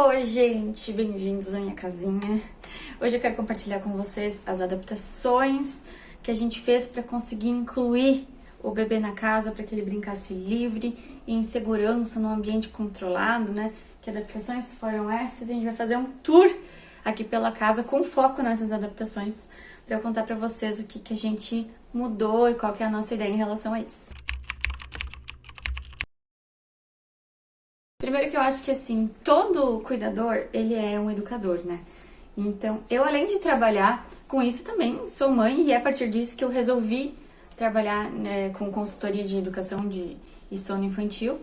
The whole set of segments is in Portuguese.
Oi, gente! Bem-vindos à minha casinha. Hoje eu quero compartilhar com vocês as adaptações que a gente fez para conseguir incluir o bebê na casa, para que ele brincasse livre e em segurança, num ambiente controlado, né? Que adaptações foram essas? A gente vai fazer um tour aqui pela casa com foco nessas adaptações, para eu contar para vocês o que a gente mudou e qual que é a nossa ideia em relação a isso. Primeiro que eu acho que, assim, todo cuidador, ele é um educador, né? Então, eu, além de trabalhar com isso, também sou mãe e é a partir disso que eu resolvi trabalhar, né, com consultoria de educação e sono infantil.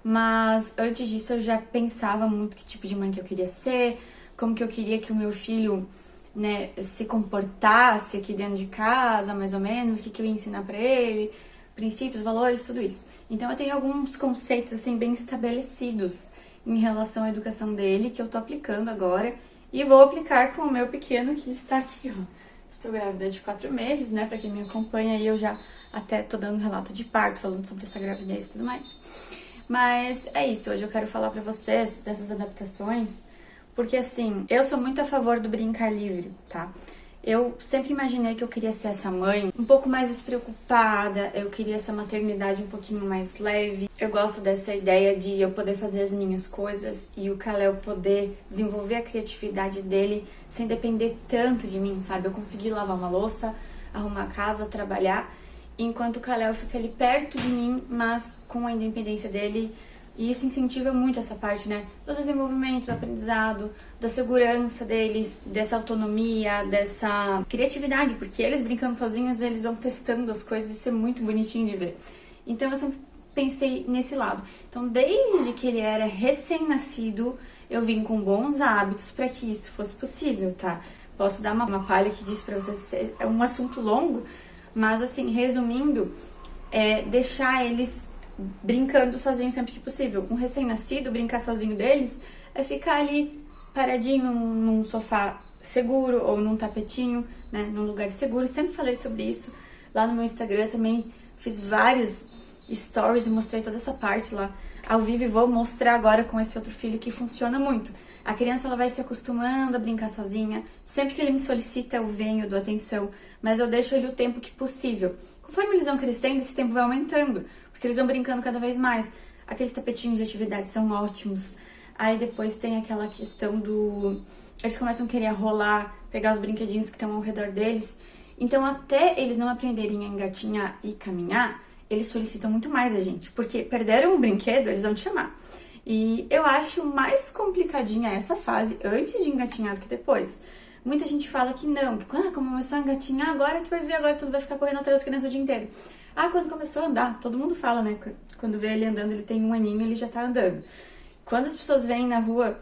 Mas, antes disso, eu já pensava muito que tipo de mãe que eu queria ser, como que eu queria que o meu filho, né, se comportasse aqui dentro de casa, mais ou menos, o que eu ia ensinar pra ele, princípios, valores, tudo isso. Então eu tenho alguns conceitos assim bem estabelecidos em relação à educação dele que eu tô aplicando agora e vou aplicar com o meu pequeno que está aqui, ó. Estou grávida de 4 meses, né? Pra quem me acompanha aí, eu já até tô dando relato de parto, falando sobre essa gravidez e tudo mais. Mas é isso, hoje eu quero falar pra vocês dessas adaptações, porque assim, eu sou muito a favor do brincar livre, tá? Eu sempre imaginei que eu queria ser essa mãe um pouco mais despreocupada, eu queria essa maternidade um pouquinho mais leve. Eu gosto dessa ideia de eu poder fazer as minhas coisas e o Kalel poder desenvolver a criatividade dele sem depender tanto de mim, sabe? Eu conseguir lavar uma louça, arrumar a casa, trabalhar, enquanto o Kalel fica ali perto de mim, mas com a independência dele. E isso incentiva muito essa parte, né? Do desenvolvimento, do aprendizado, da segurança deles, dessa autonomia, dessa criatividade, porque eles brincando sozinhos, eles vão testando as coisas, isso é muito bonitinho de ver. Então eu sempre pensei nesse lado. Então desde que ele era recém-nascido, eu vim com bons hábitos para que isso fosse possível, tá? Posso dar uma palha que diz pra vocês, é um assunto longo, mas assim, resumindo, deixar eles brincando sozinho sempre que possível. Um recém-nascido, brincar sozinho deles é ficar ali paradinho num sofá seguro ou num tapetinho, né, num lugar seguro. Sempre falei sobre isso lá no meu Instagram, também fiz vários stories e mostrei toda essa parte lá ao vivo e vou mostrar agora com esse outro filho que funciona muito. A criança ela vai se acostumando a brincar sozinha. Sempre que ele me solicita, eu venho, dou atenção, mas eu deixo ele o tempo que possível. Conforme eles vão crescendo, esse tempo vai aumentando, porque eles vão brincando cada vez mais. Aqueles tapetinhos de atividade são ótimos. Aí depois tem aquela questão do... Eles começam a querer rolar, pegar os brinquedinhos que estão ao redor deles. Então até eles não aprenderem a engatinhar e caminhar, eles solicitam muito mais a gente. Porque perderam um brinquedo, eles vão te chamar. E eu acho mais complicadinha essa fase antes de engatinhar do que depois. Muita gente fala que não, que quando começou a engatinhar, agora tu vai ver, agora tu vai ficar correndo atrás das crianças o dia inteiro. Ah, quando começou a andar, todo mundo fala, né? Quando vê ele andando, ele tem 1 aninho, ele já tá andando. Quando as pessoas veem na rua,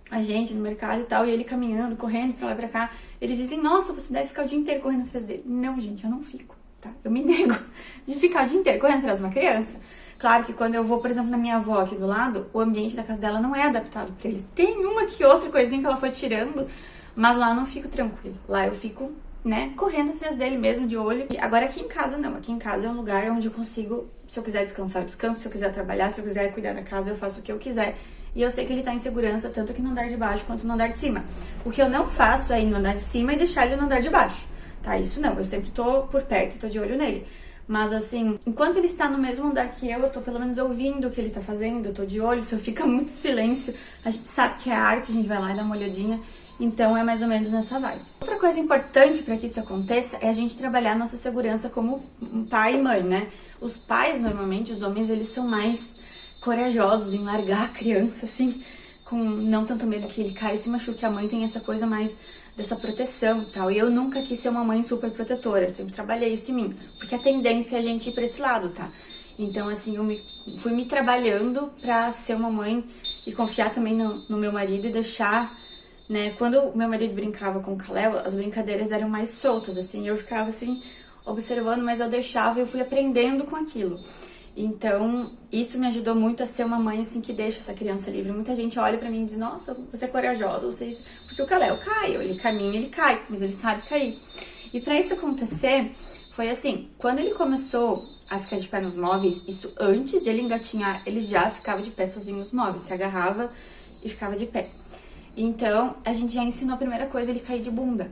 a gente no mercado e tal, e ele caminhando, correndo pra lá e pra cá, eles dizem, nossa, você deve ficar o dia inteiro correndo atrás dele. Não, gente, eu não fico, tá? Eu me nego de ficar o dia inteiro correndo atrás de uma criança. Claro que quando eu vou, por exemplo, na minha avó aqui do lado, o ambiente da casa dela não é adaptado pra ele. Tem uma que outra coisinha que ela foi tirando, mas lá eu não fico tranquilo. Lá eu fico, né, correndo atrás dele mesmo, de olho. E agora aqui em casa não. Aqui em casa é um lugar onde eu consigo, se eu quiser descansar, eu descanso. Se eu quiser trabalhar, se eu quiser cuidar da casa, eu faço o que eu quiser. E eu sei que ele tá em segurança, tanto aqui no andar de baixo quanto no andar de cima. O que eu não faço é ir no andar de cima e deixar ele no andar de baixo, tá? Isso não. Eu sempre tô por perto e tô de olho nele. Mas assim, enquanto ele está no mesmo andar que eu tô pelo menos ouvindo o que ele tá fazendo, eu tô de olho, se eu fica muito silêncio, a gente sabe que é arte, a gente vai lá e dá uma olhadinha, então é mais ou menos nessa vibe. Outra coisa importante para que isso aconteça é a gente trabalhar a nossa segurança como pai e mãe, né? Os pais, normalmente, os homens, eles são mais corajosos em largar a criança, assim, com não tanto medo que ele caia e se machuque. A mãe tem essa coisa mais dessa proteção e tal. E eu nunca quis ser uma mãe super protetora, eu sempre trabalhei isso em mim, porque a tendência é a gente ir pra esse lado, tá? Então, assim, eu fui me trabalhando pra ser uma mãe e confiar também no meu marido e deixar, né? Quando o meu marido brincava com o Kalel, as brincadeiras eram mais soltas, assim, eu ficava, assim, observando, mas eu deixava e eu fui aprendendo com aquilo. Então, isso me ajudou muito a ser uma mãe, assim, que deixa essa criança livre. Muita gente olha pra mim e diz, nossa, você é corajosa, você é isso. Porque o Kalel cai, ele caminha, ele cai, mas ele sabe cair. E pra isso acontecer, foi assim, quando ele começou a ficar de pé nos móveis, isso antes de ele engatinhar, ele já ficava de pé sozinho nos móveis, se agarrava e ficava de pé. Então, a gente já ensinou a primeira coisa, ele cair de bunda.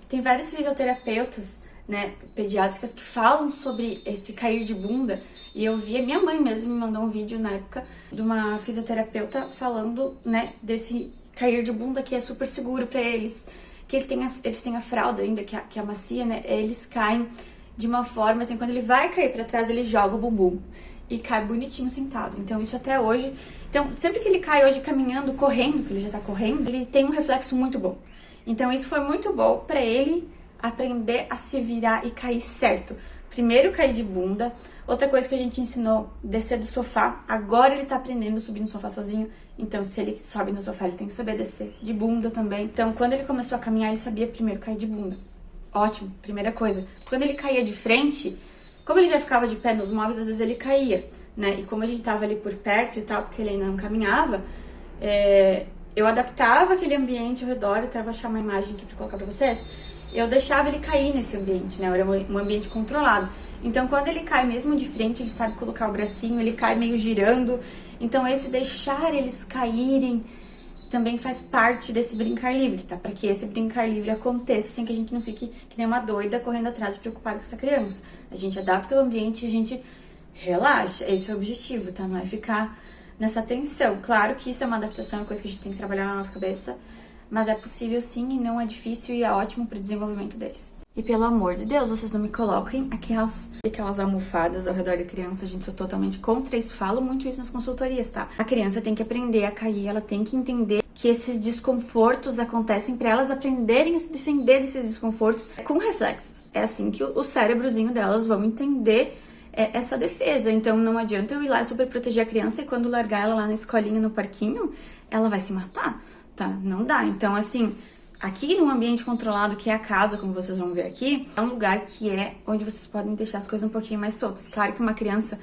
Tem vários fisioterapeutas, né, pediátricas que falam sobre esse cair de bunda. E eu vi, a minha mãe mesmo me mandou um vídeo na época de uma fisioterapeuta falando, né, desse cair de bunda que é super seguro pra eles. Que eles têm a fralda ainda, que é macia, né, eles caem de uma forma, assim, quando ele vai cair pra trás, ele joga o bumbum. E cai bonitinho sentado. Então, isso até hoje... Então, sempre que ele cai hoje caminhando, correndo, que ele já tá correndo, ele tem um reflexo muito bom. Então, isso foi muito bom pra ele aprender a se virar e cair certo. Primeiro, cair de bunda. Outra coisa que a gente ensinou, descer do sofá. Agora ele tá aprendendo a subir no sofá sozinho. Então, se ele sobe no sofá, ele tem que saber descer de bunda também. Então, quando ele começou a caminhar, ele sabia primeiro cair de bunda. Ótimo, primeira coisa. Quando ele caía de frente, como ele já ficava de pé nos móveis, às vezes ele caía, né? E como a gente tava ali por perto e tal, porque ele ainda não caminhava, eu adaptava aquele ambiente ao redor. Eu até vou achar uma imagem aqui pra colocar pra vocês. Eu deixava ele cair nesse ambiente, né? Era um ambiente controlado. Então, quando ele cai mesmo de frente, ele sabe colocar o bracinho, ele cai meio girando. Então, esse deixar eles caírem também faz parte desse brincar livre, tá? Para que esse brincar livre aconteça sem que a gente não fique que nem uma doida correndo atrás e preocupada com essa criança. A gente adapta o ambiente e a gente relaxa. Esse é o objetivo, tá? Não é ficar nessa tensão. Claro que isso é uma adaptação, é coisa que a gente tem que trabalhar na nossa cabeça, mas é possível sim e não é difícil e é ótimo pro desenvolvimento deles. E pelo amor de Deus, vocês não me coloquem aquelas almofadas ao redor da criança. A gente sou totalmente contra isso. Falo muito isso nas consultorias, tá? A criança tem que aprender a cair, ela tem que entender que esses desconfortos acontecem para elas aprenderem a se defender desses desconfortos com reflexos. É assim que o cérebrozinho delas vão entender essa defesa. Então não adianta eu ir lá super proteger a criança e quando largar ela lá na escolinha, no parquinho, ela vai se matar, tá? Não dá. Então, assim, aqui num ambiente controlado, que é a casa, como vocês vão ver aqui, é um lugar que é onde vocês podem deixar as coisas um pouquinho mais soltas. Claro que uma criança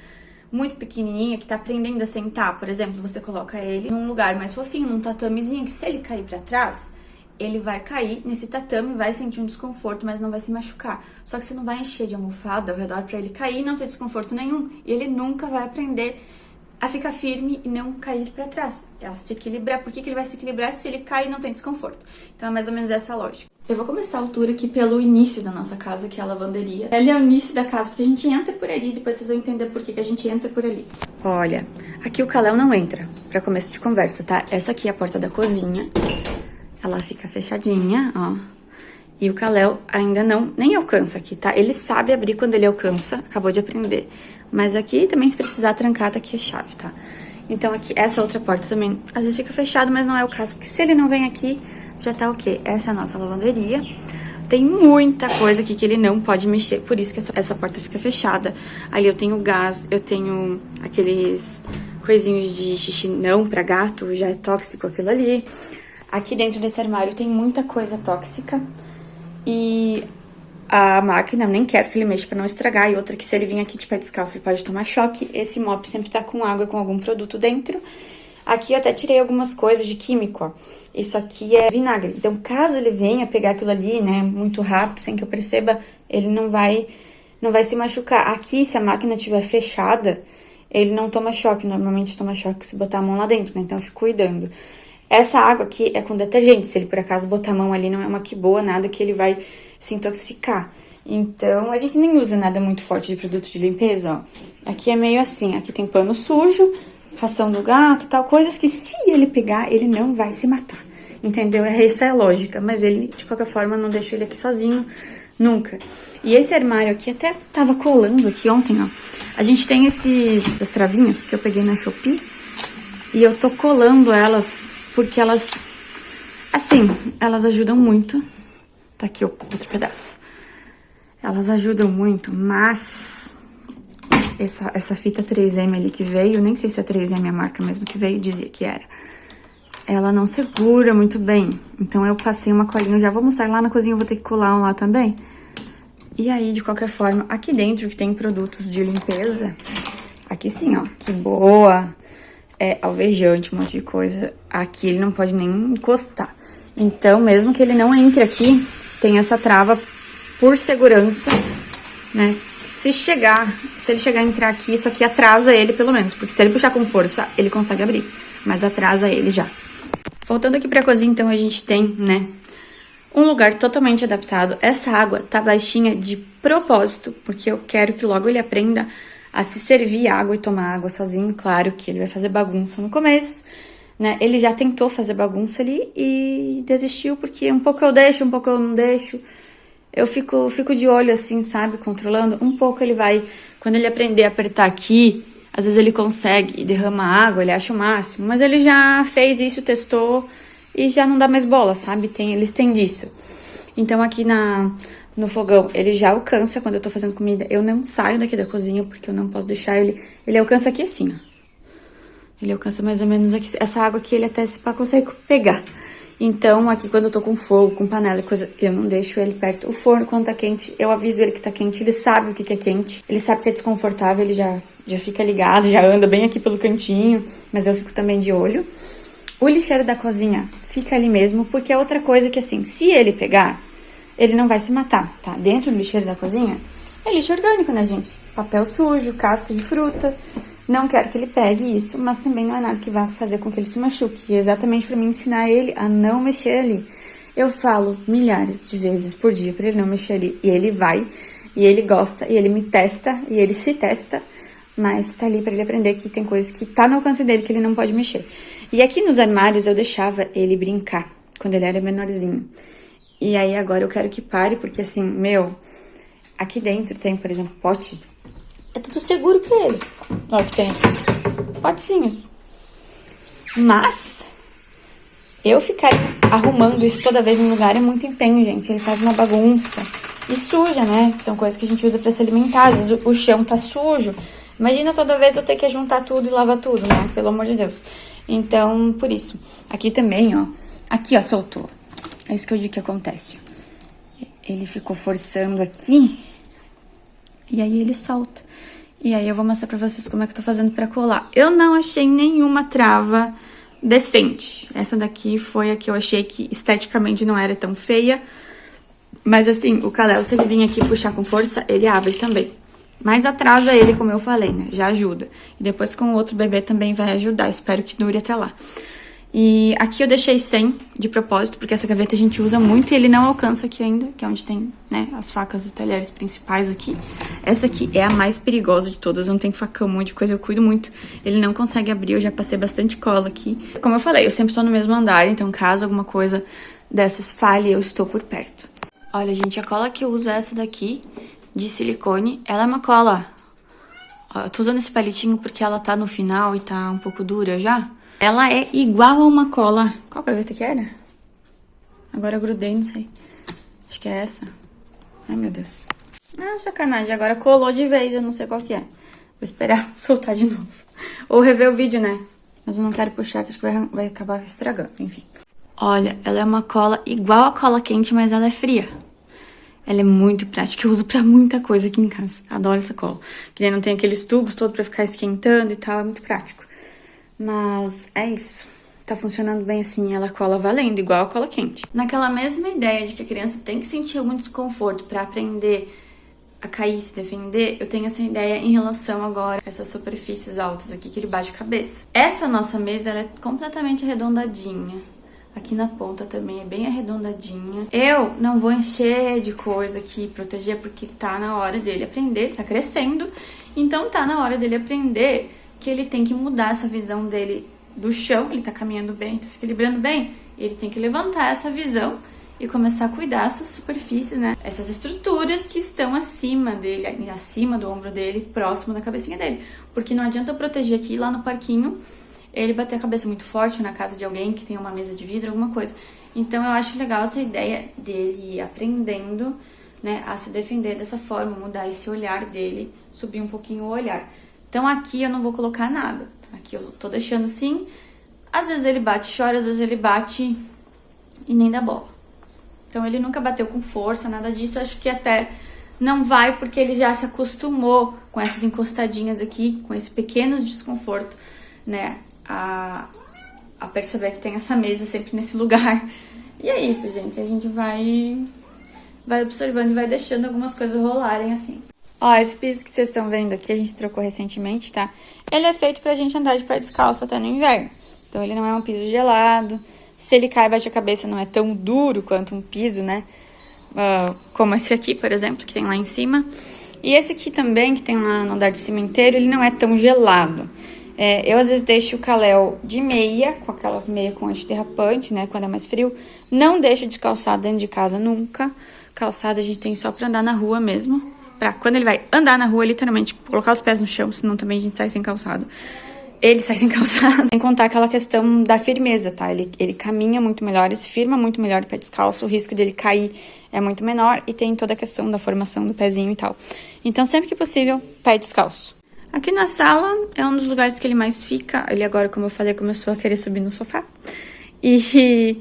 muito pequenininha que tá aprendendo a sentar, por exemplo, você coloca ele num lugar mais fofinho, num tatamezinho, que se ele cair pra trás, ele vai cair nesse tatame, vai sentir um desconforto, mas não vai se machucar. Só que você não vai encher de almofada ao redor pra ele cair e não ter desconforto nenhum. E ele nunca vai aprender a ficar firme e não cair pra trás, a se equilibrar. Por que ele vai se equilibrar se ele cai e não tem desconforto? Então é mais ou menos essa a lógica. Eu vou começar a altura aqui pelo início da nossa casa, que é a lavanderia. Ela é o início da casa, porque a gente entra por ali, depois vocês vão entender por que a gente entra por ali. Olha, aqui o Kalel não entra, pra começo de conversa, tá? Essa aqui é a porta da cozinha. Ela fica fechadinha, ó. E o Kalel ainda nem alcança aqui, tá? Ele sabe abrir quando ele alcança, acabou de aprender. Mas aqui também, se precisar trancar, tá aqui a chave, tá? Então aqui, essa outra porta também, às vezes fica fechado, mas não é o caso. Porque se ele não vem aqui, já tá ok. Essa é a nossa lavanderia. Tem muita coisa aqui que ele não pode mexer, por isso que essa porta fica fechada. Ali eu tenho gás, eu tenho aqueles coisinhos de xixi não pra gato, já é tóxico aquilo ali. Aqui dentro desse armário tem muita coisa tóxica. E a máquina, nem quero que ele mexa pra não estragar. E outra que se ele vir aqui de pé descalço, ele pode tomar choque. Esse mop sempre tá com água, com algum produto dentro. Aqui eu até tirei algumas coisas de químico, ó. Isso aqui é vinagre. Então, caso ele venha pegar aquilo ali, né, muito rápido, sem que eu perceba, ele não vai se machucar. Aqui, se a máquina estiver fechada, ele não toma choque. Normalmente toma choque se botar a mão lá dentro, né? Então, eu fico cuidando. Essa água aqui é com detergente. Se ele, por acaso, botar a mão ali, não é uma que boa, nada que ele vai se intoxicar. Então, a gente nem usa nada muito forte de produto de limpeza, ó. Aqui é meio assim, aqui tem pano sujo, ração do gato, tal, coisas que se ele pegar, ele não vai se matar, entendeu? Essa é a lógica, mas ele, de qualquer forma, não deixa ele aqui sozinho, nunca. E esse armário aqui, até tava colando aqui ontem, ó. A gente tem essas travinhas que eu peguei na Shopee, e eu tô colando elas, porque elas, assim, elas ajudam muito. Tá aqui outro pedaço. Elas ajudam muito, mas essa fita 3M ali que veio, nem sei se é 3M a marca mesmo que veio, dizia que era. Ela não segura muito bem. Então eu passei uma colinha, eu já vou mostrar lá na cozinha, eu vou ter que colar um lá também. E aí, de qualquer forma, aqui dentro que tem produtos de limpeza, aqui sim, ó, que boa, é alvejante, um monte de coisa. Aqui ele não pode nem encostar. Então, mesmo que ele não entre aqui, tem essa trava por segurança, né? Se ele chegar a entrar aqui, isso aqui atrasa ele pelo menos. Porque se ele puxar com força, ele consegue abrir. Mas atrasa ele já. Voltando aqui pra cozinha, então, a gente tem, né, um lugar totalmente adaptado. Essa água tá baixinha de propósito, porque eu quero que logo ele aprenda a se servir água e tomar água sozinho. Claro que ele vai fazer bagunça no começo, né? Ele já tentou fazer bagunça ali e desistiu, porque um pouco eu deixo, um pouco eu não deixo. Eu fico de olho assim, sabe? Controlando. Um pouco ele vai... Quando ele aprender a apertar aqui, às vezes ele consegue e derrama água, ele acha o máximo. Mas ele já fez isso, testou e já não dá mais bola, sabe? Eles têm disso. Então aqui no fogão, ele já alcança quando eu tô fazendo comida. Eu não saio daqui da cozinha porque eu não posso deixar ele... Ele alcança aqui assim, ó. Ele alcança mais ou menos aqui. Essa água aqui, ele até se pá consegue pegar. Então, aqui quando eu tô com fogo, com panela e coisa, eu não deixo ele perto. O forno, quando tá quente, eu aviso ele que tá quente. Ele sabe o que é quente. Ele sabe que é desconfortável, ele já fica ligado, já anda bem aqui pelo cantinho. Mas eu fico também de olho. O lixeiro da cozinha fica ali mesmo, porque é outra coisa que, assim, se ele pegar, ele não vai se matar, tá? Dentro do lixeiro da cozinha, é lixo orgânico, né, gente? Papel sujo, casca de fruta... Não quero que ele pegue isso, mas também não é nada que vá fazer com que ele se machuque. E exatamente para mim ensinar ele a não mexer ali. Eu falo milhares de vezes por dia para ele não mexer ali. E ele vai, e ele gosta, e ele me testa, e ele se testa. Mas tá ali para ele aprender que tem coisas que tá no alcance dele que ele não pode mexer. E aqui nos armários eu deixava ele brincar, quando ele era menorzinho. E aí agora eu quero que pare, porque assim, aqui dentro tem, por exemplo, pote. É tudo seguro pra ele. Olha o que tem aqui. Potezinhos. Mas, eu ficar arrumando isso toda vez no lugar é muito empenho, gente. Ele faz uma bagunça. E suja, né? São coisas que a gente usa pra se alimentar. Às vezes o chão tá sujo. Imagina toda vez eu ter que juntar tudo e lavar tudo, né? Pelo amor de Deus. Então, por isso. Aqui também, ó. Aqui, ó, soltou. É isso que eu digo que acontece. Ele ficou forçando aqui. E aí ele solta. E aí eu vou mostrar pra vocês como é que eu tô fazendo pra colar. Eu não achei nenhuma trava decente. Essa daqui foi a que eu achei que esteticamente não era tão feia. Mas assim, o Kalel, se ele vir aqui puxar com força, ele abre também. Mas atrasa ele, como eu falei, né? Já ajuda. E depois com o outro bebê também vai ajudar. Espero que dure até lá. E aqui eu deixei sem, de propósito, porque essa gaveta a gente usa muito e ele não alcança aqui ainda, que é onde tem, né, as facas e talheres principais aqui. Essa aqui é a mais perigosa de todas, não tem facão, um monte de coisa, eu cuido muito. Ele não consegue abrir, eu já passei bastante cola aqui. Como eu falei, eu sempre tô no mesmo andar, então caso alguma coisa dessas falhe, eu estou por perto. Olha, gente, a cola que eu uso é essa daqui, de silicone. Ela é uma cola... Ó, eu tô usando esse palitinho porque ela tá no final e tá um pouco dura já. Ela é igual a uma cola... Qual gaveta que era? Agora eu grudei, não sei. Acho que é essa. Ai, meu Deus. Ah, sacanagem. Agora colou de vez, eu não sei qual que é. Vou esperar soltar de novo. Ou rever o vídeo, né? Mas eu não quero puxar, que acho que vai acabar estragando, enfim. Olha, ela é uma cola igual a cola quente, mas ela é fria. Ela é muito prática, eu uso pra muita coisa aqui em casa. Adoro essa cola. Que nem não tem aqueles tubos todos pra ficar esquentando e tal, é muito prático. Mas é isso. Tá funcionando bem assim, ela cola valendo, igual a cola quente. Naquela mesma ideia de que a criança tem que sentir algum desconforto pra aprender a cair e se defender, eu tenho essa ideia em relação agora a essas superfícies altas aqui que ele bate a cabeça. Essa nossa mesa, ela é completamente arredondadinha. Aqui na ponta também é bem arredondadinha. Eu não vou encher de coisa aqui, proteger, porque tá na hora dele aprender, ele tá crescendo. Então tá na hora dele aprender que ele tem que mudar essa visão dele do chão, ele tá caminhando bem, tá se equilibrando bem, ele tem que levantar essa visão e começar a cuidar dessas superfícies, né? Essas estruturas que estão acima dele, acima do ombro dele, próximo da cabecinha dele. Porque não adianta eu proteger aqui, lá no parquinho, ele bater a cabeça muito forte na casa de alguém que tem uma mesa de vidro, alguma coisa. Então eu acho legal essa ideia dele ir aprendendo, né, a se defender dessa forma, mudar esse olhar dele, subir um pouquinho o olhar. Então aqui eu não vou colocar nada. Aqui eu tô deixando assim. Às vezes ele bate, chora, às vezes ele bate e nem dá bola. Então ele nunca bateu com força, nada disso. Acho que até não vai porque ele já se acostumou com essas encostadinhas aqui, com esse pequeno desconforto, né? A perceber que tem essa mesa sempre nesse lugar. E é isso, gente. A gente vai observando e vai deixando algumas coisas rolarem assim. Ó, esse piso que vocês estão vendo aqui, a gente trocou recentemente, tá? Ele é feito pra gente andar de pé descalço até no inverno. Então, ele não é um piso gelado, Se ele cai e bate a cabeça, não é tão duro quanto um piso, né? Como esse aqui, por exemplo, que tem lá em cima. E esse aqui também, que tem lá no andar de cima inteiro, ele não é tão gelado. Eu, às vezes, deixo o Kalel de meia, com aquelas meias com antiderrapante, né? Quando é mais frio. Não deixo descalçado dentro de casa nunca. Calçado a gente tem só pra andar na rua mesmo. Pra quando ele vai andar na rua, literalmente, colocar os pés no chão, senão também a gente sai sem calçado. Ele sai sem calçado. Sem contar aquela questão da firmeza, tá? Ele caminha muito melhor, ele se firma muito melhor o pé descalço, o risco dele cair é muito menor e tem toda a questão da formação do pezinho e tal. Então, sempre que possível, pé descalço. Aqui na sala é um dos lugares que ele mais fica. Ele agora, como eu falei, começou a querer subir no sofá. E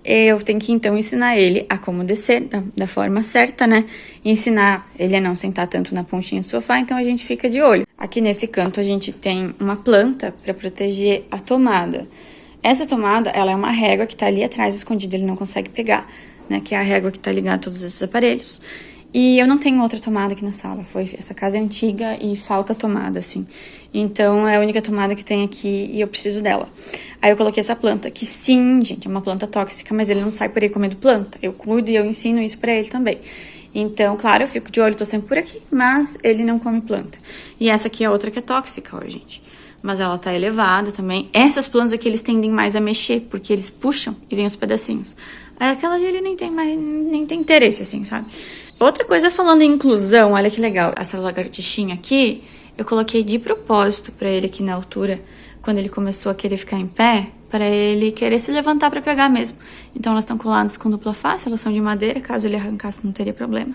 eu tenho que, então, ensinar ele a como descer da forma certa, né? Ensinar ele a não sentar tanto na pontinha do sofá, então a gente fica de olho. Aqui nesse canto a gente tem uma planta para proteger a tomada. Essa tomada, ela é uma régua que tá ali atrás escondida, ele não consegue pegar, né? Que é a régua que tá ligada a todos esses aparelhos. E eu não tenho outra tomada aqui na sala, essa casa é antiga e falta tomada, assim. Então, é a única tomada que tem aqui e eu preciso dela. Aí eu coloquei essa planta, que sim, gente, é uma planta tóxica, mas ele não sai por aí comendo planta. Eu cuido e eu ensino isso pra ele também. Então, claro, eu fico de olho, tô sempre por aqui, mas ele não come planta. E essa aqui é outra que é tóxica, ó, gente. Mas ela tá elevada também. Essas plantas aqui, eles tendem mais a mexer, porque eles puxam e vem os pedacinhos. Aí aquela ali, ele nem tem interesse, assim, sabe? Outra coisa, falando em inclusão, olha que legal. Essa lagartixinha aqui, eu coloquei de propósito pra ele aqui na altura, quando ele começou a querer ficar em pé, para ele querer se levantar para pegar mesmo. Então, elas estão coladas com dupla face, elas são de madeira, caso ele arrancasse não teria problema.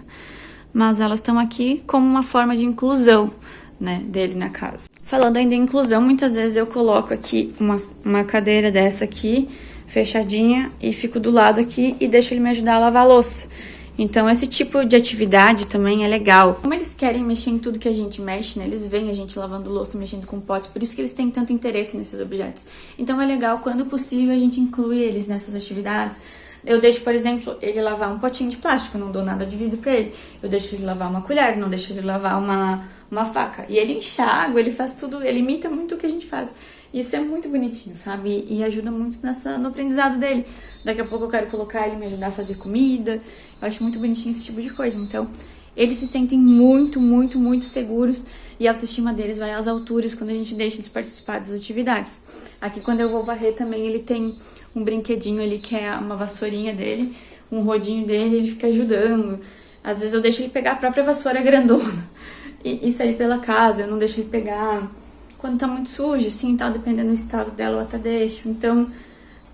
Mas elas estão aqui como uma forma de inclusão, né, dele na casa. Falando ainda em inclusão, muitas vezes eu coloco aqui uma cadeira dessa aqui, fechadinha, e fico do lado aqui e deixo ele me ajudar a lavar a louça. Então, esse tipo de atividade também é legal. Como eles querem mexer em tudo que a gente mexe, né? Eles veem a gente lavando louça, mexendo com potes, por isso que eles têm tanto interesse nesses objetos. Então, é legal, quando possível, a gente inclui eles nessas atividades. Eu deixo, por exemplo, ele lavar um potinho de plástico, não dou nada de vidro pra ele. Eu deixo ele lavar uma colher, não deixo ele lavar uma faca. E ele enxágua, ele faz tudo, ele imita muito o que a gente faz. Isso é muito bonitinho, sabe? E ajuda muito no aprendizado dele. Daqui a pouco eu quero colocar ele me ajudar a fazer comida. Eu acho muito bonitinho esse tipo de coisa. Então, eles se sentem muito, muito, muito seguros. E a autoestima deles vai às alturas quando a gente deixa eles participar das atividades. Aqui, quando eu vou varrer também, ele tem um brinquedinho ali, que é uma vassourinha dele. Um rodinho dele, ele fica ajudando. Às vezes eu deixo ele pegar a própria vassoura grandona e sair pela casa. Eu não deixo ele pegar quando tá muito sujo, assim, tal, dependendo do estado dela, eu até deixo. Então,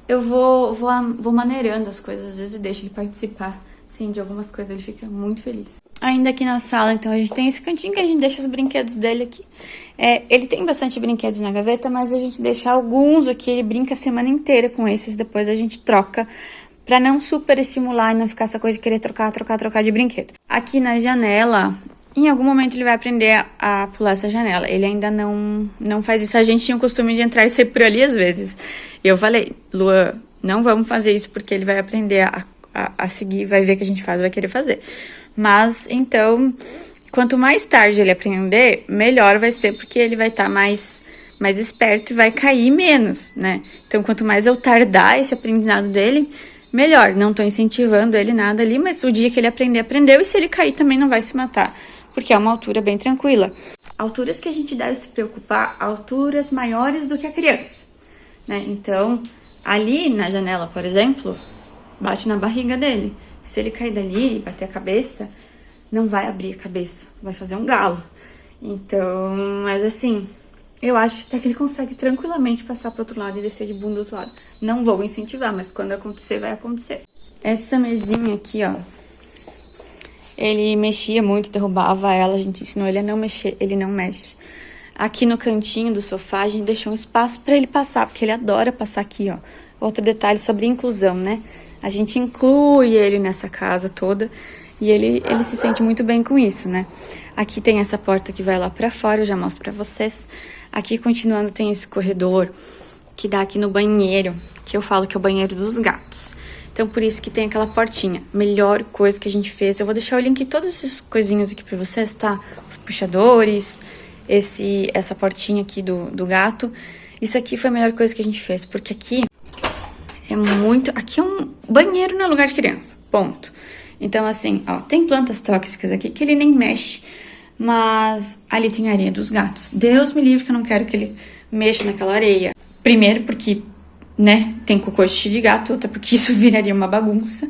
eu vou maneirando as coisas, às vezes deixo ele participar, sim, de algumas coisas, ele fica muito feliz. Ainda aqui na sala, então, a gente tem esse cantinho que a gente deixa os brinquedos dele aqui. Ele tem bastante brinquedos na gaveta, mas a gente deixa alguns aqui, ele brinca a semana inteira com esses, depois a gente troca, pra não super estimular e não ficar essa coisa de querer trocar de brinquedo. Aqui na janela, em algum momento ele vai aprender a pular essa janela. Ele ainda não faz isso. A gente tinha o costume de entrar e sair por ali às vezes. E eu falei, Luan, não vamos fazer isso porque ele vai aprender a seguir, vai ver que a gente faz, vai querer fazer. Mas, então, quanto mais tarde ele aprender, melhor vai ser, porque ele vai estar mais esperto e vai cair menos, né? Então, quanto mais eu tardar esse aprendizado dele, melhor. Não tô incentivando ele nada ali, mas o dia que ele aprender, aprendeu. E se ele cair, também não vai se matar, porque é uma altura bem tranquila. Alturas que a gente deve se preocupar, alturas maiores do que a criança, né? Então, ali na janela, por exemplo, bate na barriga dele. Se ele cair dali e bater a cabeça, não vai abrir a cabeça, vai fazer um galo. Então, mas assim, eu acho até que ele consegue tranquilamente passar pro outro lado e descer de bunda do outro lado. Não vou incentivar, mas quando acontecer, vai acontecer. Essa mesinha aqui, ó, ele mexia muito, derrubava ela, a gente ensinou ele a não mexer, ele não mexe. Aqui no cantinho do sofá, a gente deixou um espaço pra ele passar, porque ele adora passar aqui, ó. Outro detalhe sobre inclusão, né? A gente inclui ele nessa casa toda e ele se sente muito bem com isso, né? Aqui tem essa porta que vai lá pra fora, eu já mostro pra vocês. Aqui, continuando, tem esse corredor que dá aqui no banheiro, que eu falo que é o banheiro dos gatos. Então, por isso que tem aquela portinha. Melhor coisa que a gente fez. Eu vou deixar o link de todas essas coisinhas aqui pra vocês, tá? Os puxadores, essa portinha aqui do gato. Isso aqui foi a melhor coisa que a gente fez, porque aqui é muito... Aqui é um banheiro no lugar de criança, ponto. Então, assim, ó, tem plantas tóxicas aqui que ele nem mexe, mas ali tem a areia dos gatos. Deus me livre que eu não quero que ele mexa naquela areia. Primeiro porque, né, tem cocô de gato, outra porque isso viraria uma bagunça.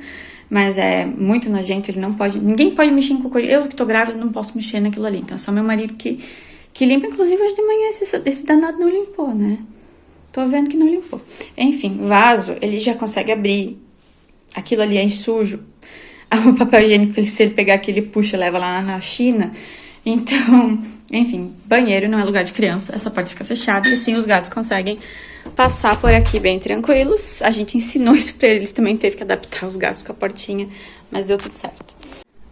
Mas é muito nojento, ele não pode... Ninguém pode mexer em cocô. Eu que tô grávida não posso mexer naquilo ali. Então é só meu marido que limpa. Inclusive hoje de manhã esse danado não limpou, né? Tô vendo que não limpou. Enfim, vaso, ele já consegue abrir. Aquilo ali é sujo. O papel higiênico, se ele pegar aqui, ele puxa e leva lá na China. Então, enfim, banheiro não é lugar de criança. Essa porta fica fechada e assim os gatos conseguem passar por aqui bem tranquilos. A gente ensinou isso pra eles, também teve que adaptar os gatos com a portinha, mas deu tudo certo.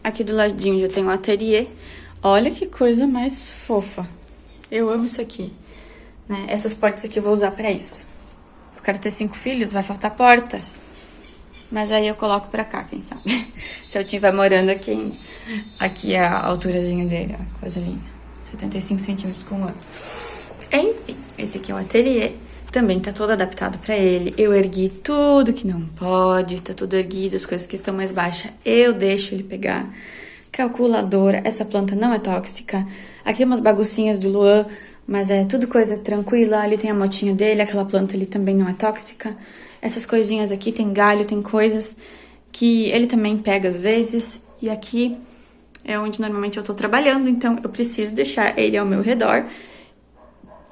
Aqui do ladinho já tem um ateliê. Olha que coisa mais fofa. Eu amo isso aqui, né? Essas portas aqui eu vou usar pra isso. Eu quero ter 5 filhos, vai faltar porta. Mas aí eu coloco pra cá, quem sabe? Se eu estiver morando aqui, aqui é a alturazinha dele, ó, coisa linda. 75 centímetros com 1 ano. Enfim, esse aqui é o ateliê. Também tá todo adaptado pra ele. Eu ergui tudo que não pode, tá tudo erguido, as coisas que estão mais baixas eu deixo ele pegar. Calculadora, essa planta não é tóxica. Aqui umas baguncinhas do Luan, mas é tudo coisa tranquila. Ali tem a motinha dele, aquela planta ali também não é tóxica. Essas coisinhas aqui, tem galho, tem coisas que ele também pega às vezes. E aqui é onde normalmente eu tô trabalhando, então eu preciso deixar ele ao meu redor,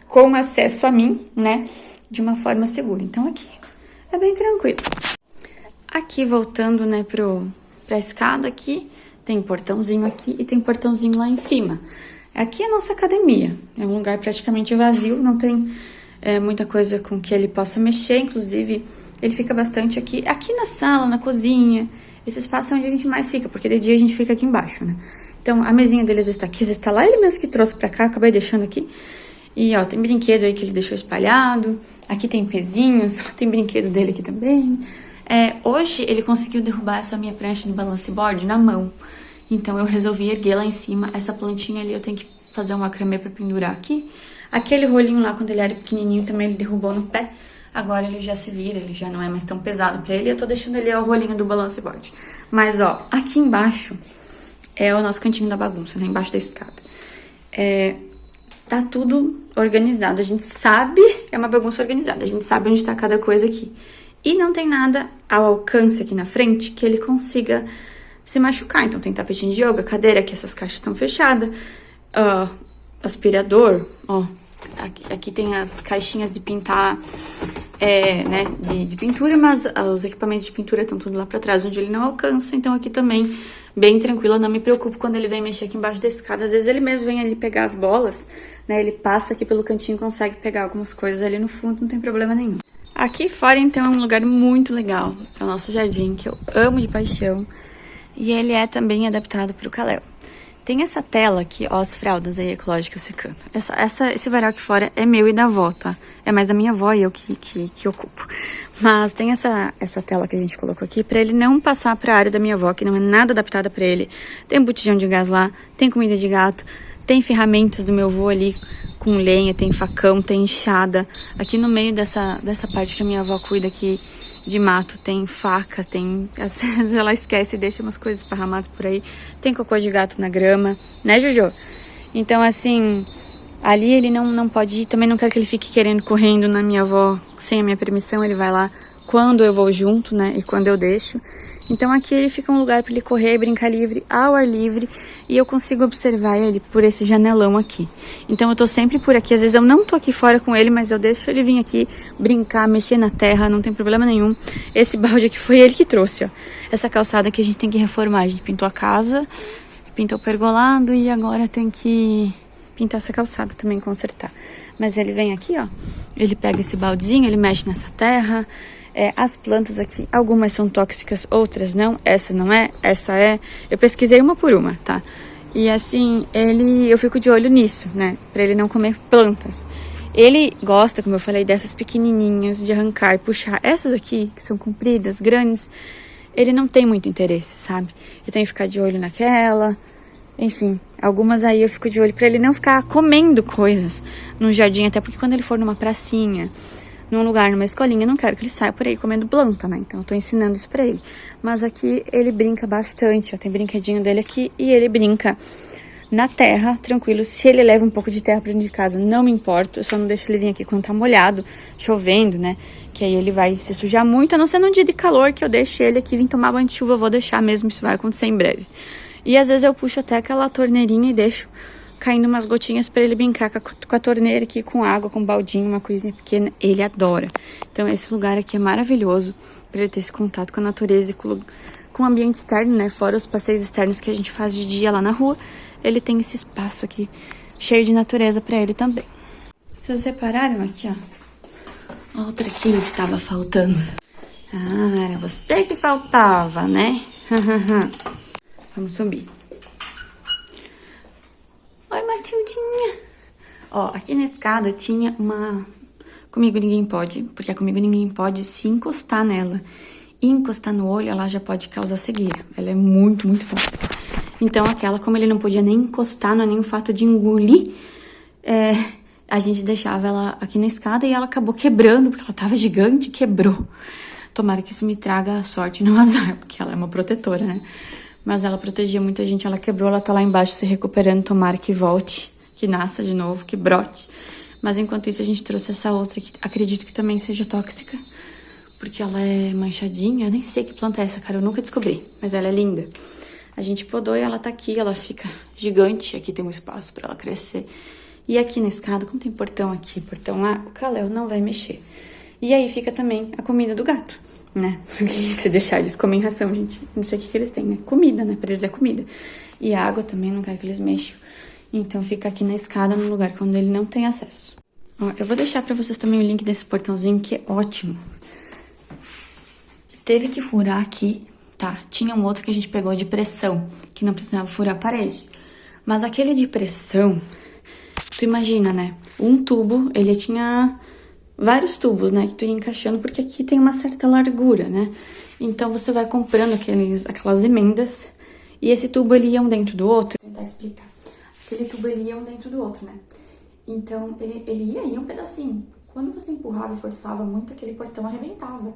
com acesso a mim, né, de uma forma segura. Então aqui é bem tranquilo. Aqui voltando, né, pra escada aqui, tem portãozinho aqui e tem portãozinho lá em cima. Aqui é a nossa academia, é um lugar praticamente vazio, não tem muita coisa com que ele possa mexer, inclusive ele fica bastante aqui na sala, na cozinha, esse espaço é onde a gente mais fica, porque de dia a gente fica aqui embaixo, né. Então a mesinha deles está aqui, está lá, ele mesmo que trouxe pra cá, acabei deixando aqui. E, ó, tem brinquedo aí que ele deixou espalhado. Aqui tem pezinhos, tem brinquedo dele aqui também. Hoje ele conseguiu derrubar essa minha prancha de balance board na mão. Então eu resolvi erguer lá em cima. Essa plantinha ali eu tenho que fazer um macramê pra pendurar aqui. Aquele rolinho lá, quando ele era pequenininho, também ele derrubou no pé. Agora ele já se vira, ele já não é mais tão pesado pra ele. Eu tô deixando ele o rolinho do balance board. Mas, ó, aqui embaixo é o nosso cantinho da bagunça, né? Embaixo da escada. Tá tudo organizado, a gente sabe, é uma bagunça organizada, a gente sabe onde tá cada coisa aqui. E não tem nada ao alcance aqui na frente que ele consiga se machucar. Então tem tapetinho de yoga, cadeira, aqui essas caixas estão fechadas, aspirador, ó, aqui tem as caixinhas de pintar, né, de pintura, mas os equipamentos de pintura estão tudo lá pra trás, onde ele não alcança. Então aqui também, bem tranquila, não me preocupo quando ele vem mexer aqui embaixo da escada. Às vezes ele mesmo vem ali pegar as bolas, né, ele passa aqui pelo cantinho e consegue pegar algumas coisas ali no fundo, não tem problema nenhum. Aqui fora, então, é um lugar muito legal, é o nosso jardim, que eu amo de paixão, e ele é também adaptado pro Kalel. Tem essa tela aqui, ó, as fraldas aí ecológicas secando. Esse varal aqui fora é meu e da avó, tá? É mais da minha avó e eu que ocupo. Mas tem essa tela que a gente colocou aqui pra ele não passar pra área da minha avó, que não é nada adaptada pra ele. Tem um botijão de gás lá, tem comida de gato, tem ferramentas do meu avô ali com lenha, tem facão, tem enxada. Aqui no meio dessa parte que a minha avó cuida aqui de mato, tem faca, tem... Às vezes ela esquece e deixa umas coisas esparramadas por aí. Tem cocô de gato na grama, né, Jojo? Então, assim, ali ele não pode ir. Também não quero que ele fique correndo na minha avó sem a minha permissão. Ele vai lá quando eu vou junto, né, e quando eu deixo. Então aqui ele fica um lugar para ele correr e brincar livre, ao ar livre, e eu consigo observar ele por esse janelão aqui. Então eu tô sempre por aqui, às vezes eu não tô aqui fora com ele, mas eu deixo ele vir aqui brincar, mexer na terra, não tem problema nenhum. Esse balde aqui foi ele que trouxe, ó. Essa calçada que a gente tem que reformar, a gente pintou a casa, pintou o pergolado e agora tem que pintar essa calçada também, consertar. Mas ele vem aqui, ó, ele pega esse baldezinho, ele mexe nessa terra. As plantas aqui, algumas são tóxicas, outras não. Essa não é, essa é. Eu pesquisei uma por uma, tá? E assim, eu fico de olho nisso, né? Pra ele não comer plantas. Ele gosta, como eu falei, dessas pequenininhas, de arrancar e puxar. Essas aqui, que são compridas, grandes, ele não tem muito interesse, sabe? Eu tenho que ficar de olho naquela. Enfim, algumas aí eu fico de olho pra ele não ficar comendo coisas no jardim. Até porque quando ele for numa pracinha, num lugar, numa escolinha, eu não quero que ele saia por aí comendo planta, né? Então eu tô ensinando isso pra ele. Mas aqui ele brinca bastante, ó, tem brinquedinho dele aqui e ele brinca na terra, tranquilo. Se ele leva um pouco de terra pra dentro de casa, não me importo. Eu só não deixo ele vir aqui quando tá molhado, chovendo, né? Que aí ele vai se sujar muito, a não ser num dia de calor que eu deixe ele aqui vir tomar banho de chuva. Eu vou deixar mesmo, isso vai acontecer em breve. E às vezes eu puxo até aquela torneirinha e deixo caindo umas gotinhas pra ele brincar com a torneira aqui, com água, com um baldinho, uma coisinha pequena. Ele adora. Então esse lugar aqui é maravilhoso pra ele ter esse contato com a natureza e com o ambiente externo, né? Fora os passeios externos que a gente faz de dia lá na rua, ele tem esse espaço aqui cheio de natureza pra ele também. Vocês repararam aqui, ó? Olha o trequinho que tava faltando. Ah, era você que faltava, né? Vamos subir. Oi, Matildinha. Ó, aqui na escada tinha uma... Comigo Ninguém Pode, porque a Comigo Ninguém Pode se encostar nela. E encostar no olho, ela já pode causar cegueira. Ela é muito, muito tóxica. Então, aquela, como ele não podia nem encostar, não é nem o fato de engolir, a gente deixava ela aqui na escada e ela acabou quebrando, porque ela tava gigante e quebrou. Tomara que isso me traga sorte e não azar, porque ela é uma protetora, né? Mas ela protegia muita gente, ela quebrou, ela tá lá embaixo se recuperando, tomara que volte, que nasça de novo, que brote. Mas enquanto isso a gente trouxe essa outra, que acredito que também seja tóxica, porque ela é manchadinha, eu nem sei que planta é essa, cara, eu nunca descobri, mas ela é linda. A gente podou e ela tá aqui, ela fica gigante, aqui tem um espaço pra ela crescer. E aqui na escada, como tem portão aqui, portão lá, o Kalel não vai mexer. E aí fica também a comida do gato, né? Porque se deixar eles comem ração, gente, não sei o que eles têm, né? Comida, né? Pra eles é comida. E a água também, não quero que eles mexam. Então fica aqui na escada, no lugar quando ele não tem acesso. Ó, eu vou deixar pra vocês também o link desse portãozinho, que é ótimo. Teve que furar aqui, tá? Tinha um outro que a gente pegou de pressão, que não precisava furar a parede. Mas aquele de pressão, tu imagina, né? Um tubo, ele tinha vários tubos, né? Que tu ia encaixando, porque aqui tem uma certa largura, né? Então você vai comprando aquelas emendas, e esse tubo, ele ia um dentro do outro. Vou tentar explicar. Aquele tubo, ele ia um dentro do outro, né? Então, ele ia um pedacinho. Quando você empurrava e forçava muito, aquele portão arrebentava.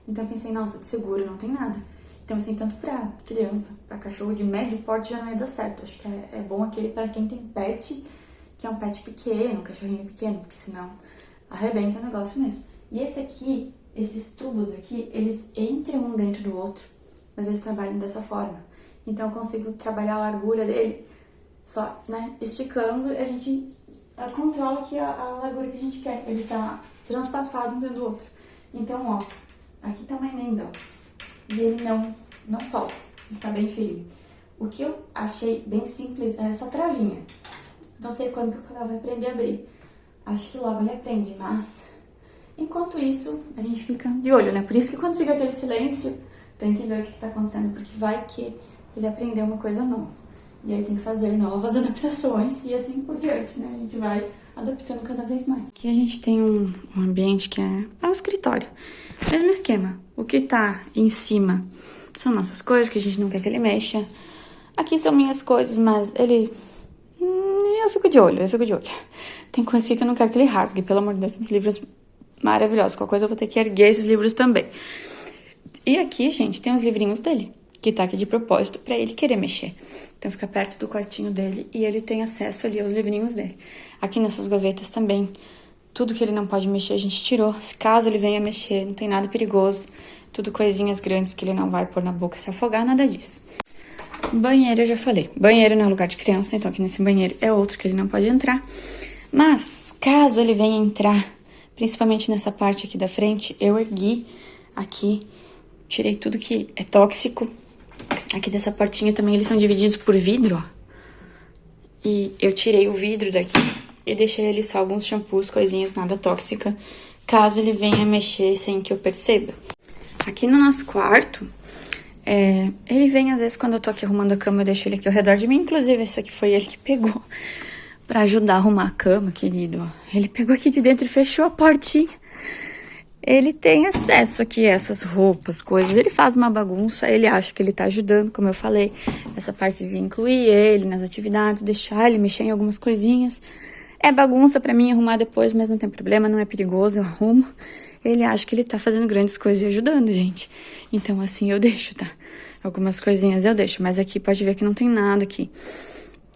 Então, eu pensei, nossa, de seguro não tem nada. Então, assim, tanto pra criança, pra cachorro de médio porte já não ia dar certo. Acho que é bom aquele pra quem tem pet, que é um pet pequeno, um cachorrinho pequeno, porque senão arrebenta o negócio mesmo. E esse aqui, esses tubos aqui, eles entram um dentro do outro, mas eles trabalham dessa forma. Então, eu consigo trabalhar a largura dele só, né, esticando, a gente controla aqui a largura que a gente quer. Ele está transpassado um dentro do outro. Então, ó, aqui tá uma emenda, ó, e ele não solta, ele tá bem firme. O que eu achei bem simples é essa travinha. Não sei quando que o canal vai aprender a abrir. Acho que logo ele aprende, mas enquanto isso, a gente fica de olho, né? Por isso que quando fica aquele silêncio, tem que ver o que tá acontecendo, porque vai que ele aprendeu uma coisa nova. E aí tem que fazer novas adaptações e assim por diante, né? A gente vai adaptando cada vez mais. Aqui a gente tem um ambiente que é um escritório. Mesmo esquema. O que tá em cima são nossas coisas, que a gente não quer que ele mexa. Aqui são minhas coisas, mas ele... eu fico de olho. Tem coisa aqui que eu não quero que ele rasgue, pelo amor de Deus. Uns livros maravilhosos. Qualquer coisa eu vou ter que erguer esses livros também. E aqui, gente, tem os livrinhos dele, que tá aqui de propósito pra ele querer mexer. Então fica perto do quartinho dele e ele tem acesso ali aos livrinhos dele. Aqui nessas gavetas também, tudo que ele não pode mexer a gente tirou. Caso ele venha mexer, não tem nada perigoso. Tudo coisinhas grandes que ele não vai pôr na boca se afogar, nada disso. Banheiro eu já falei. Banheiro não é lugar de criança, então aqui nesse banheiro é outro que ele não pode entrar. Mas caso ele venha entrar, principalmente nessa parte aqui da frente, eu ergui aqui, tirei tudo que é tóxico. Aqui dessa portinha também eles são divididos por vidro, ó. E eu tirei o vidro daqui e deixei ali só alguns shampoos, coisinhas, nada tóxica, caso ele venha mexer sem que eu perceba. Aqui no nosso quarto, ele vem às vezes quando eu tô aqui arrumando a cama, eu deixo ele aqui ao redor de mim. Inclusive, esse aqui foi ele que pegou pra ajudar a arrumar a cama, querido, ó. Ele pegou aqui de dentro e fechou a portinha. Ele tem acesso aqui a essas roupas, coisas. Ele faz uma bagunça, ele acha que ele tá ajudando, como eu falei. Essa parte de incluir ele nas atividades, deixar ele mexer em algumas coisinhas. É bagunça pra mim arrumar depois, mas não tem problema, não é perigoso, eu arrumo. Ele acha que ele tá fazendo grandes coisas e ajudando, gente. Então, assim, eu deixo, tá? Algumas coisinhas eu deixo, mas aqui pode ver que não tem nada aqui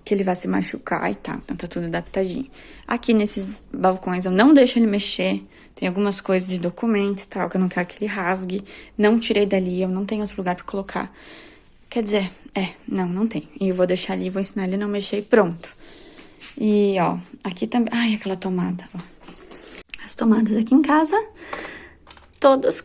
que ele vai se machucar e tal. Então, tá tudo adaptadinho. Aqui nesses balcões eu não deixo ele mexer. Tem algumas coisas de documento e tal, que eu não quero que ele rasgue. Não tirei dali, eu não tenho outro lugar pra colocar. Quer dizer, não tem. E eu vou deixar ali, vou ensinar ele a não mexer e pronto. E, ó, aqui também... Ai, aquela tomada, ó. As tomadas aqui em casa, todas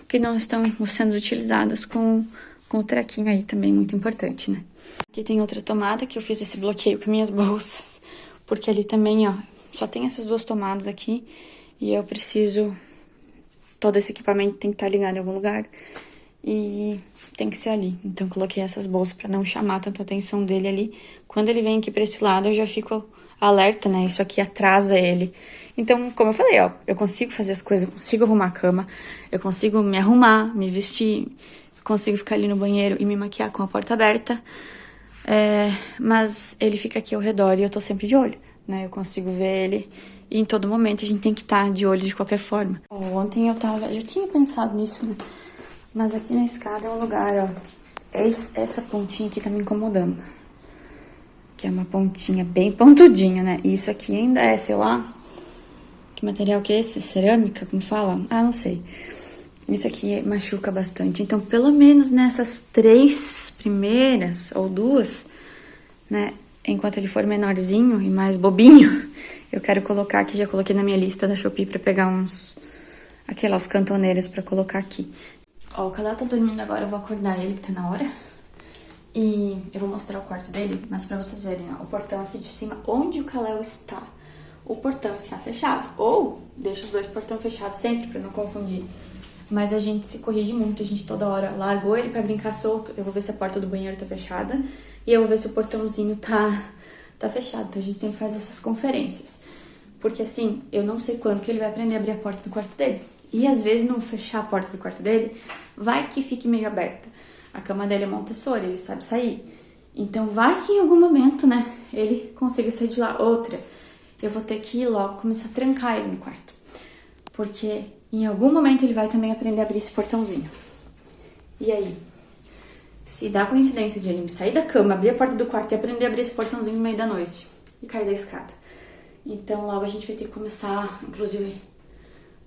que não estão sendo utilizadas com o trequinho aí também, muito importante, né? Aqui tem outra tomada que eu fiz esse bloqueio com minhas bolsas, porque ali também, ó, só tem essas duas tomadas aqui e eu preciso... Todo esse equipamento tem que estar ligado em algum lugar e tem que ser ali. Então, coloquei essas bolsas pra não chamar tanta atenção dele ali. Quando ele vem aqui pra esse lado, eu já fico alerta, né? Isso aqui atrasa ele. Então, como eu falei, ó, eu consigo fazer as coisas, eu consigo arrumar a cama, eu consigo me arrumar, me vestir, consigo ficar ali no banheiro e me maquiar com a porta aberta, mas ele fica aqui ao redor e eu tô sempre de olho, né? Eu consigo ver ele e em todo momento a gente tem que estar de olho de qualquer forma. Ontem eu já tinha pensado nisso, né? Mas aqui na escada é um lugar, ó, essa pontinha aqui tá me incomodando, que é uma pontinha bem pontudinha, né? E isso aqui ainda é, sei lá... Que material que é esse? Cerâmica, como fala? Ah, não sei. Isso aqui machuca bastante. Então, pelo menos nessas 3 primeiras, ou 2, né? Enquanto ele for menorzinho e mais bobinho, eu quero colocar aqui, já coloquei na minha lista da Shopee pra pegar aquelas cantoneiras pra colocar aqui. Ó, o Kalel tá dormindo agora, eu vou acordar ele, que tá na hora. E eu vou mostrar o quarto dele, mas pra vocês verem, ó, o portão aqui de cima, onde o Kalel está. O portão está fechado. Ou deixa os 2 portões fechados sempre, pra não confundir. Mas a gente se corrige muito, a gente toda hora largou ele pra brincar solto. Eu vou ver se a porta do banheiro tá fechada. E eu vou ver se o portãozinho tá fechado. Então a gente sempre faz essas conferências. Porque assim, eu não sei quando que ele vai aprender a abrir a porta do quarto dele. E às vezes não fechar a porta do quarto dele, vai que fique meio aberta. A cama dele é Montessori, ele sabe sair. Então vai que em algum momento, né, ele consiga sair de lá. Outra... Eu vou ter que ir logo começar a trancar ele no quarto. Porque em algum momento ele vai também aprender a abrir esse portãozinho. E aí? Se dá coincidência de ele sair da cama, abrir a porta do quarto e aprender a abrir esse portãozinho no meio da noite. E cair da escada. Então logo a gente vai ter que começar, inclusive,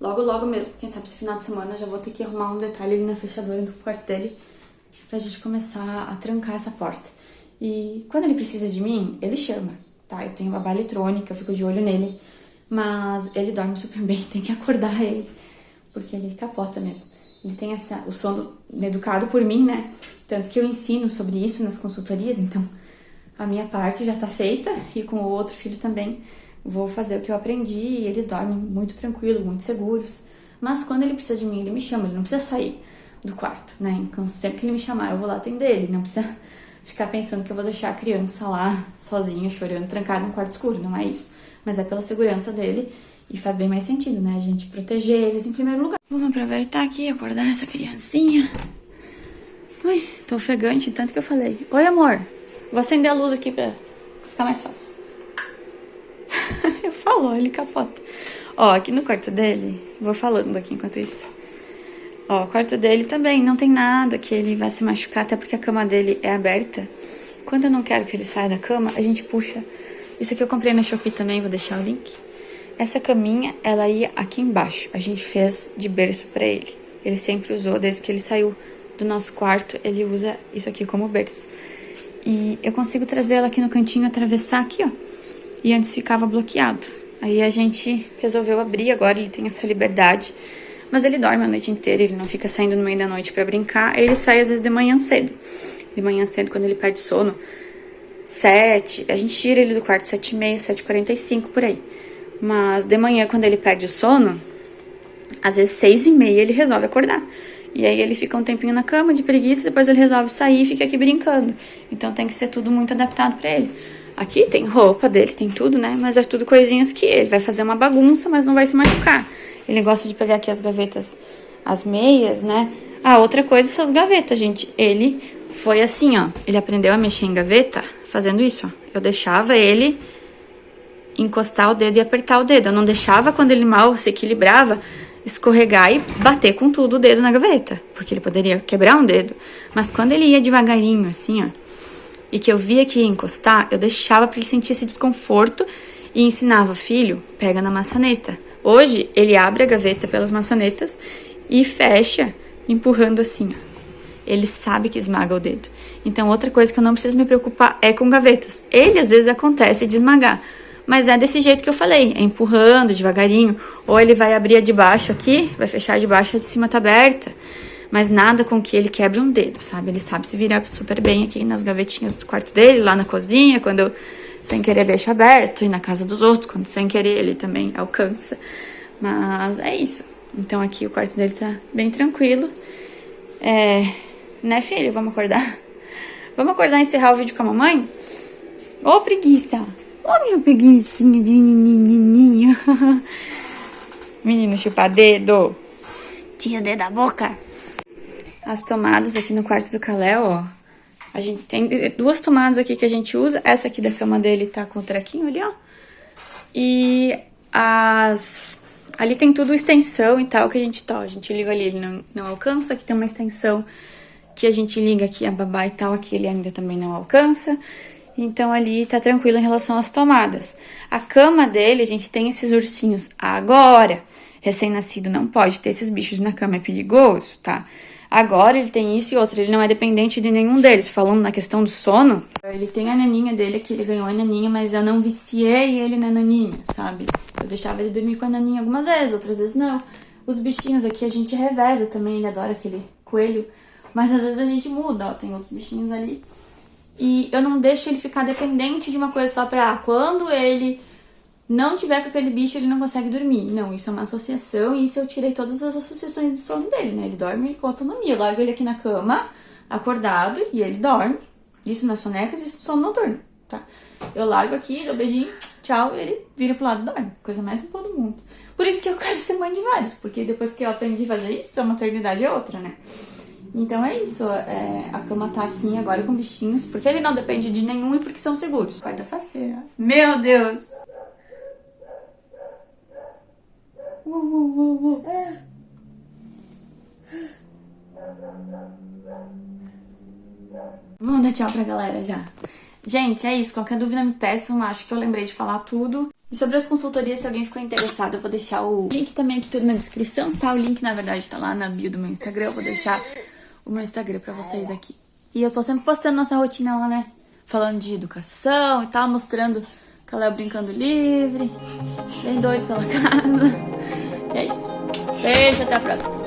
logo mesmo. Quem sabe esse final de semana já vou ter que arrumar um detalhe ali na fechadura do quarto dele. Pra gente começar a trancar essa porta. E quando ele precisa de mim, ele chama. Tá, eu tenho babá eletrônica, eu fico de olho nele, mas ele dorme super bem, tem que acordar ele, porque ele capota mesmo. Ele tem o sono educado por mim, né? Tanto que eu ensino sobre isso nas consultorias, então a minha parte já tá feita e com o outro filho também vou fazer o que eu aprendi e eles dormem muito tranquilo, muito seguros. Mas quando ele precisa de mim, ele me chama, ele não precisa sair do quarto, né? Então sempre que ele me chamar, eu vou lá atender ele, não precisa... ficar pensando que eu vou deixar a criança lá, sozinha, chorando, trancada num quarto escuro. Não é isso. Mas é pela segurança dele e faz bem mais sentido, né? A gente proteger eles em primeiro lugar. Vamos aproveitar aqui e acordar essa criancinha. Ui, tô ofegante, tanto que eu falei. Oi, amor. Vou acender a luz aqui pra ficar mais fácil. Eu falo, ele capota. Ó, aqui no quarto dele, vou falando aqui enquanto isso. Ó, o quarto dele também não tem nada que ele vai se machucar, até porque a cama dele é aberta. Quando eu não quero que ele saia da cama, a gente puxa. Isso aqui eu comprei na Shopee também, vou deixar o link. Essa caminha, ela ia aqui embaixo. A gente fez de berço pra ele. Ele sempre usou, desde que ele saiu do nosso quarto, ele usa isso aqui como berço. E eu consigo trazer ela aqui no cantinho, atravessar aqui, ó. E antes ficava bloqueado. Aí a gente resolveu abrir, agora ele tem essa liberdade. Mas ele dorme a noite inteira, ele não fica saindo no meio da noite pra brincar. Ele sai às vezes de manhã cedo. De manhã cedo, quando ele perde sono, 7, a gente tira ele do quarto 7h30, 7h45, por aí. Mas de manhã, quando ele perde o sono, às vezes 6h30 ele resolve acordar. E aí ele fica um tempinho na cama de preguiça, depois ele resolve sair e fica aqui brincando. Então tem que ser tudo muito adaptado pra ele. Aqui tem roupa dele, tem tudo, né? Mas é tudo coisinhas que ele vai fazer uma bagunça, mas não vai se machucar. Ele gosta de pegar aqui as gavetas, as meias, né? Ah, outra coisa são as gavetas, gente. Ele foi assim, ó. Ele aprendeu a mexer em gaveta fazendo isso, ó. Eu deixava ele encostar o dedo e apertar o dedo. Eu não deixava, quando ele mal se equilibrava, escorregar e bater com tudo o dedo na gaveta, porque ele poderia quebrar um dedo. Mas quando ele ia devagarinho, assim, ó, e que eu via que ia encostar, eu deixava para ele sentir esse desconforto e ensinava: filho, pega na maçaneta. Hoje, ele abre a gaveta pelas maçanetas e fecha, empurrando assim, ó. Ele sabe que esmaga o dedo. Então, outra coisa que eu não preciso me preocupar é com gavetas. Ele, às vezes, acontece de esmagar. Mas é desse jeito que eu falei, é empurrando devagarinho. Ou ele vai abrir a de baixo aqui, vai fechar de baixo, a de cima tá aberta. Mas nada com que ele quebre um dedo, sabe? Ele sabe se virar super bem aqui nas gavetinhas do quarto dele, lá na cozinha, quando eu, sem querer, deixo aberto. E na casa dos outros, quando sem querer, ele também alcança. Mas é isso. Então, aqui o quarto dele tá bem tranquilo. Né, filho? Vamos acordar? Vamos acordar e encerrar o vídeo com a mamãe? Ô, preguiça! Ô, minha preguiçinha de menininho. Menino chupa dedo. Tira o dedo da boca. As tomadas aqui no quarto do Kalel, ó. A gente tem 2 tomadas aqui que a gente usa. Essa aqui da cama dele tá com o trequinho ali, ó. E ali tem tudo extensão e tal que a gente tá. A gente liga ali, ele não alcança. Aqui tem uma extensão que a gente liga aqui a babá e tal. Aqui ele ainda também não alcança. Então, ali tá tranquilo em relação às tomadas. A cama dele, a gente tem esses ursinhos. Agora, recém-nascido não pode ter esses bichos na cama, é perigoso, tá? Agora ele tem isso e outro, ele não é dependente de nenhum deles. Falando na questão do sono, ele tem a naninha dele aqui, ele ganhou a naninha, mas eu não viciei ele na naninha, sabe? Eu deixava ele dormir com a naninha algumas vezes, outras vezes não. Os bichinhos aqui a gente reveza também, ele adora aquele coelho. Mas às vezes a gente muda, ó, tem outros bichinhos ali. E eu não deixo ele ficar dependente de uma coisa só pra quando ele não tiver com aquele bicho, ele não consegue dormir. Não, isso é uma associação e isso eu tirei todas as associações de sono dele, né? Ele dorme com autonomia. Eu largo ele aqui na cama, acordado, e ele dorme. Isso nas sonecas, isso no sono noturno, tá? Eu largo aqui, dou beijinho, tchau, e ele vira pro lado e dorme. Coisa mais boa do mundo. Por isso que eu quero ser mãe de vários, porque depois que eu aprendi a fazer isso, a maternidade é outra, né? Então é isso, a cama tá assim agora com bichinhos, porque ele não depende de nenhum e porque são seguros. Pai da faceira. Meu Deus! Vamos dar tchau pra galera já. Gente, é isso. Qualquer dúvida me peçam, acho que eu lembrei de falar tudo. E sobre as consultorias, se alguém ficou interessado, eu vou deixar o link também aqui tudo na descrição, tá? O link, na verdade, tá lá na bio do meu Instagram, eu vou deixar o meu Instagram pra vocês aqui. E eu tô sempre postando nossa rotina lá, né? Falando de educação e tal, mostrando Kalel brincando livre, bem doido pela casa. E é isso. Beijo, até a próxima.